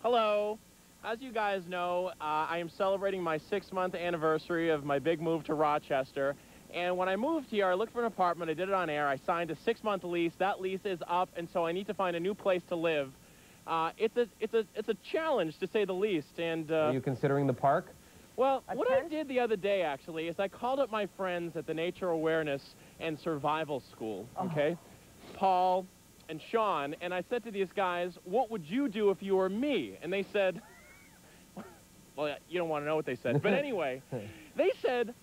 Hello. As you guys know, I am celebrating my 6-month anniversary of my big move to Rochester. And when I moved here, I looked for an apartment. I did it on air. I signed a 6-month lease. That lease is up, and so I need to find a new place to live. It's a challenge, to say the least. And are you considering the park? Well, what I did the other day, actually, is I called up my friends at the Nature Awareness and Survival School, okay? Paul and Sean, and I said to these guys, what would you do if you were me? And they said, well, you don't want to know what they said, but anyway, they said,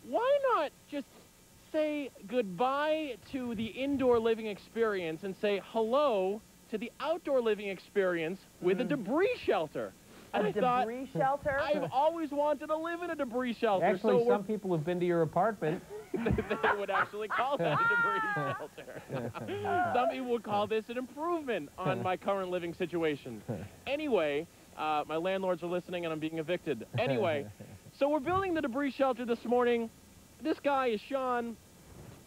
why not just say goodbye to the indoor living experience and say hello to the outdoor living experience with a debris shelter? And a debris shelter? I've always wanted to live in a debris shelter. Actually, some people have been to your apartment. They would actually call that a debris shelter. Some people would call this an improvement on my current living situation. Anyway, my landlords are listening and I'm being evicted. Anyway, so we're building the debris shelter this morning. This guy is Sean.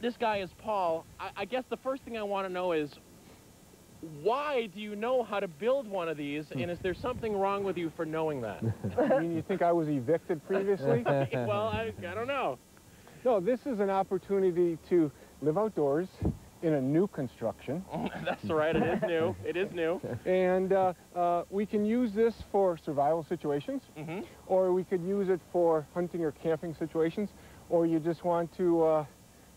This guy is Paul. I guess the first thing I want to know is, why do you know how to build one of these, and is there something wrong with you for knowing that? I mean, you think I was evicted previously? Well, I don't know. No, this is an opportunity to live outdoors in a new construction. That's right, it is new. It is new. And we can use this for survival situations, or we could use it for hunting or camping situations, or you just want to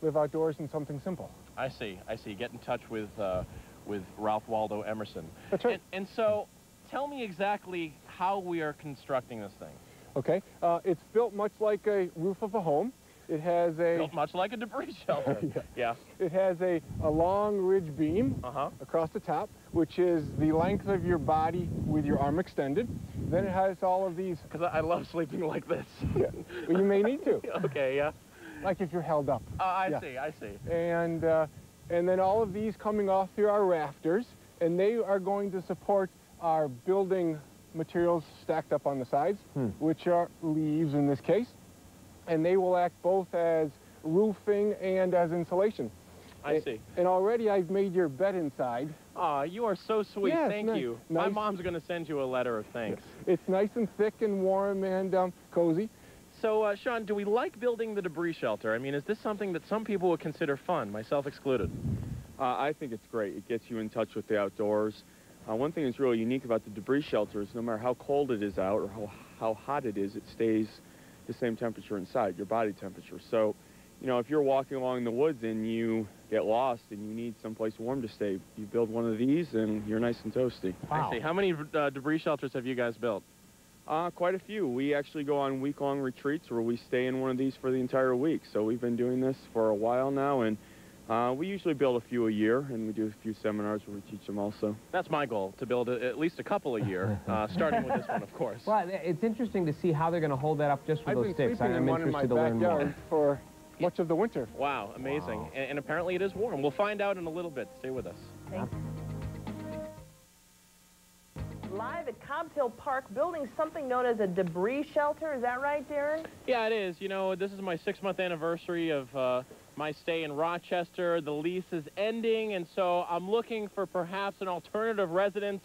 live outdoors in something simple. I see. Get in touch with Ralph Waldo Emerson. That's right. And so, tell me exactly how we are constructing this thing. Okay. It's built much like a roof of a home. It has a... Built much like a debris shelter. Yeah. It has a long ridge beam across the top, which is the length of your body with your arm extended. Then it has all of these... Because I love sleeping like this. Yeah. Well, you may need to. Okay, yeah. Like if you're held up. I see. And then all of these coming off through our rafters, and they are going to support our building materials stacked up on the sides, which are leaves in this case, and they will act both as roofing and as insulation. I see. And already I've made your bed inside. Aw, you are so sweet. Yeah, Thank you. Nice. My mom's going to send you a letter of thanks. It's nice and thick and warm and cozy. So, Sean, do we like building the debris shelter? I mean, is this something that some people would consider fun, myself excluded? I think it's great. It gets you in touch with the outdoors. One thing that's really unique about the debris shelter is no matter how cold it is out or how hot it is, it stays the same temperature inside, your body temperature. So, you know, if you're walking along the woods and you get lost and you need someplace warm to stay, you build one of these and you're nice and toasty. Wow. I see. How many debris shelters have you guys built? Quite a few. We actually go on week-long retreats where we stay in one of these for the entire week. So we've been doing this for a while now, and we usually build a few a year, and we do a few seminars where we teach them also. That's my goal, to build at least a couple a year, starting with this one, of course. Well, it's interesting to see how they're going to hold that up just with those sticks. I'm interested to learn more. For much of the winter. Wow, amazing. Wow. And apparently it is warm. We'll find out in a little bit. Stay with us. Thanks. Live at Cobbs Hill Park, building something known as a debris shelter. Is that right, Darren? Yeah, it is. You know, this is my 6-month anniversary of my stay in Rochester. The lease is ending, and so I'm looking for perhaps an alternative residence.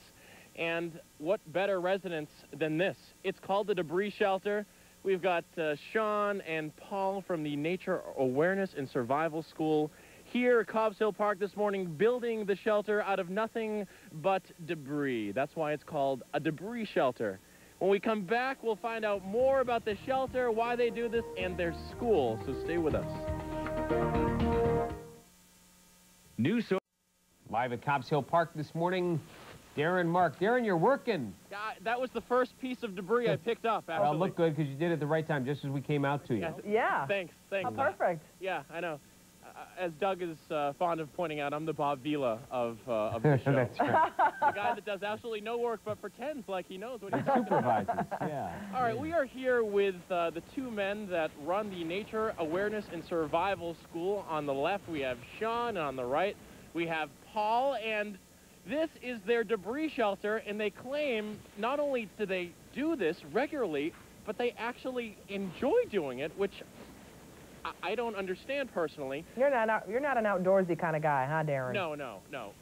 And what better residence than this? It's called the Debris Shelter. We've got Sean and Paul from the Nature Awareness and Survival School here at Cobbs Hill Park this morning, building the shelter out of nothing but debris. That's why it's called a debris shelter. When we come back, we'll find out more about the shelter, why they do this, and their school. So stay with us. Live at Cobbs Hill Park this morning, Darren, Mark. Darren, you're working. That was the first piece of debris I picked up, actually. Well, look good because you did it at the right time, just as we came out to you. Yeah. Thanks. Oh, perfect. Yeah, I know. As Doug is fond of pointing out, I'm the Bob Vila of the show. That's right. The guy that does absolutely no work but pretends like he knows what he's talking about. Supervises, yeah. All right, we are here with the two men that run the Nature Awareness and Survival School. On the left, we have Sean, and on the right, we have Paul, and this is their debris shelter, and they claim not only do they do this regularly, but they actually enjoy doing it, which I don't understand personally. You're not an outdoorsy kind of guy, huh, Darren? No.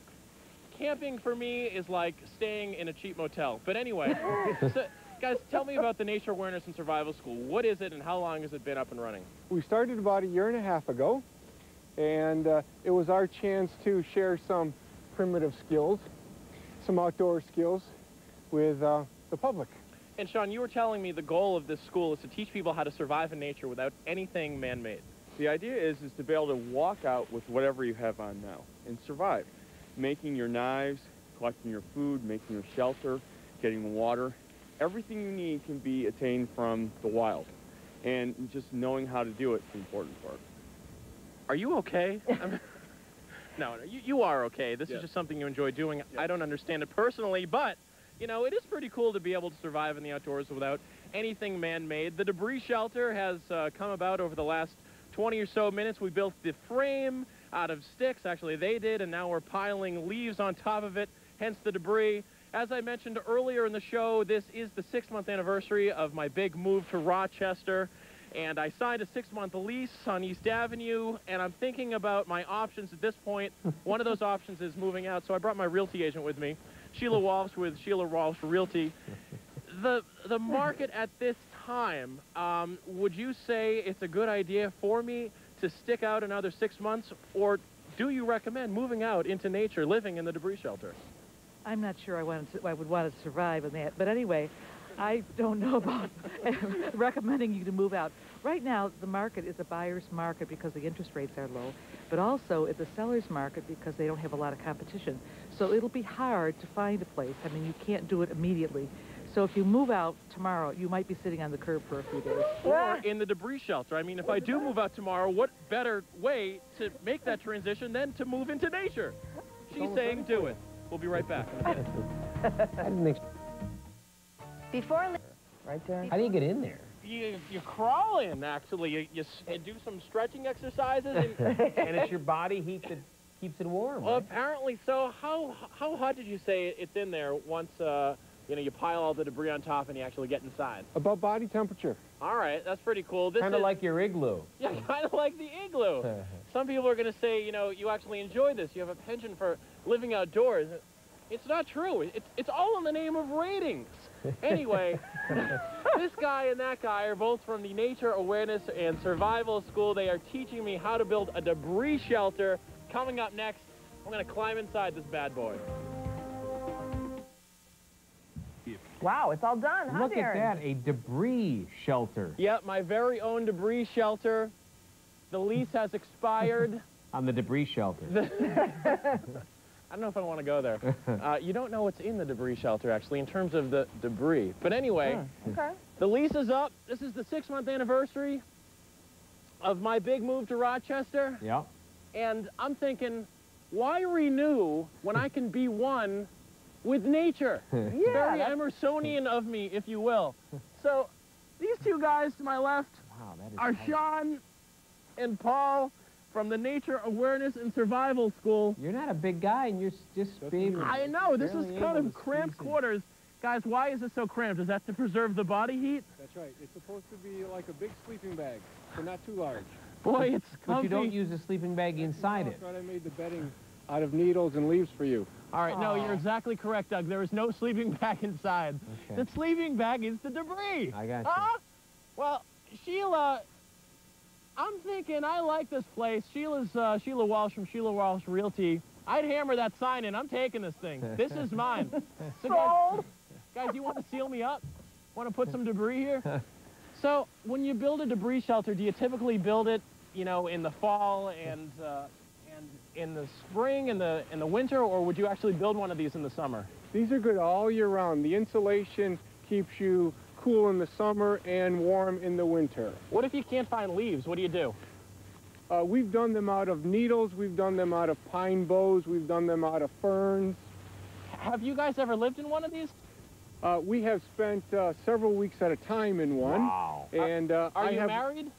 camping for me is like staying in a cheap motel. But anyway, so, guys, tell me about the Nature Awareness and Survival School. What is it, and how long has it been up and running? We started about a year and a half ago, and it was our chance to share some primitive skills, some outdoor skills with the public. And Sean, you were telling me the goal of this school is to teach people how to survive in nature without anything man-made. The idea is to be able to walk out with whatever you have on now and survive. Making your knives, collecting your food, making your shelter, getting the water. Everything you need can be attained from the wild. And just knowing how to do it is the important part. Are you okay? No, you are okay. This Yes. is just something you enjoy doing. Yes. I don't understand it personally, but, you know, it is pretty cool to be able to survive in the outdoors without anything man-made. The debris shelter has come about over the last 20 or so minutes. We built the frame out of sticks. Actually, they did, and now we're piling leaves on top of it, hence the debris. As I mentioned earlier in the show, this is the 6-month anniversary of my big move to Rochester, and I signed a 6-month lease on East Avenue, and I'm thinking about my options at this point. One of those options is moving out, so I brought my realty agent with me, Sheila Walsh with Sheila Walsh Realty. The market at this time, would you say it's a good idea for me to stick out another 6 months, or do you recommend moving out into nature, living in the debris shelter? I'm not sure I would want to survive in that. But anyway, I don't know about recommending you to move out. Right now, the market is a buyer's market because the interest rates are low, but also it's a seller's market because they don't have a lot of competition. So it'll be hard to find a place. I mean, you can't do it immediately. So if you move out tomorrow, you might be sitting on the curb for a few days. Or in the debris shelter. I mean, if I do move out tomorrow, what better way to make that transition than to move into nature? She's saying do it. We'll be right back in a minute. I didn't think. Right there. How do you get in there? You crawl in, actually. You do some stretching exercises. And, And it's your body heat that keeps it warm. well, Right? apparently so. How hot did you say it's in there once, you know, you pile all the debris on top and you actually get inside? About body temperature. All right, that's pretty cool. This Kind of is- like your igloo. Yeah, kind of like the igloo. Some people are going to say, you know, you actually enjoy this. You have a penchant for living outdoors. It's not true. It's all in the name of ratings. Anyway, this guy and that guy are both from the Nature Awareness and Survival School. They are teaching me how to build a debris shelter. Coming up next, I'm going to climb inside this bad boy. Wow, it's all done, huh, Look at Darren? that, a debris shelter Yep, my very own debris shelter. The lease has expired. on the debris shelter. I don't know if I want to go there. You don't know what's in the debris shelter, actually, in terms of the debris. But anyway, Okay. the lease is up. This is the 6-month anniversary of my big move to Rochester. Yeah. And I'm thinking, why renew when I can be one with nature? Yeah, Very that's- Emersonian of me, if you will. So these two guys to my left Wow, that is are tight. Sean and Paul from the Nature Awareness and Survival School. You're not a big guy, and you're just being... I know, this is barely kind able of to cramped squeeze in. quarters. Guys, why is it so cramped? Is that to preserve the body heat? That's right. It's supposed to be like a big sleeping bag, but not too large. Boy, it's But comfy. you don't use a sleeping bag inside it. That's right. I made the bedding out of needles and leaves for you. All right, no, Aw. you're exactly correct, Doug. There is no sleeping bag inside. Okay. The sleeping bag is the debris. I got you. Huh? Well, Sheila, I'm thinking I like this place. Sheila Walsh from Sheila Walsh Realty. I'd hammer that sign in. I'm taking this thing. This is mine. So guys, you want to seal me up? Want to put some debris here? So when you build a debris shelter, do you typically build it, you know, in the fall and in the spring and the winter, or would you actually build one of these in the summer? These are good all year round. The insulation keeps you cool in the summer and warm in the winter. What if you can't find leaves? What do you do? We've done them out of needles. We've done them out of pine boughs. We've done them out of ferns. Have you guys ever lived in one of these? We have spent several weeks at a time in one. Wow. And Are you married?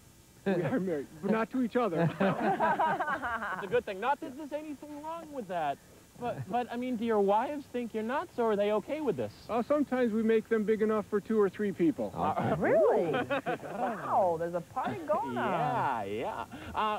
We are married, but not to each other. It's a good thing. Not that there's anything wrong with that. But I mean, do your wives think you're nuts, or are they okay with this? Sometimes we make them big enough for 2 or 3 people. Really? Wow, there's a party going on. Yeah, yeah.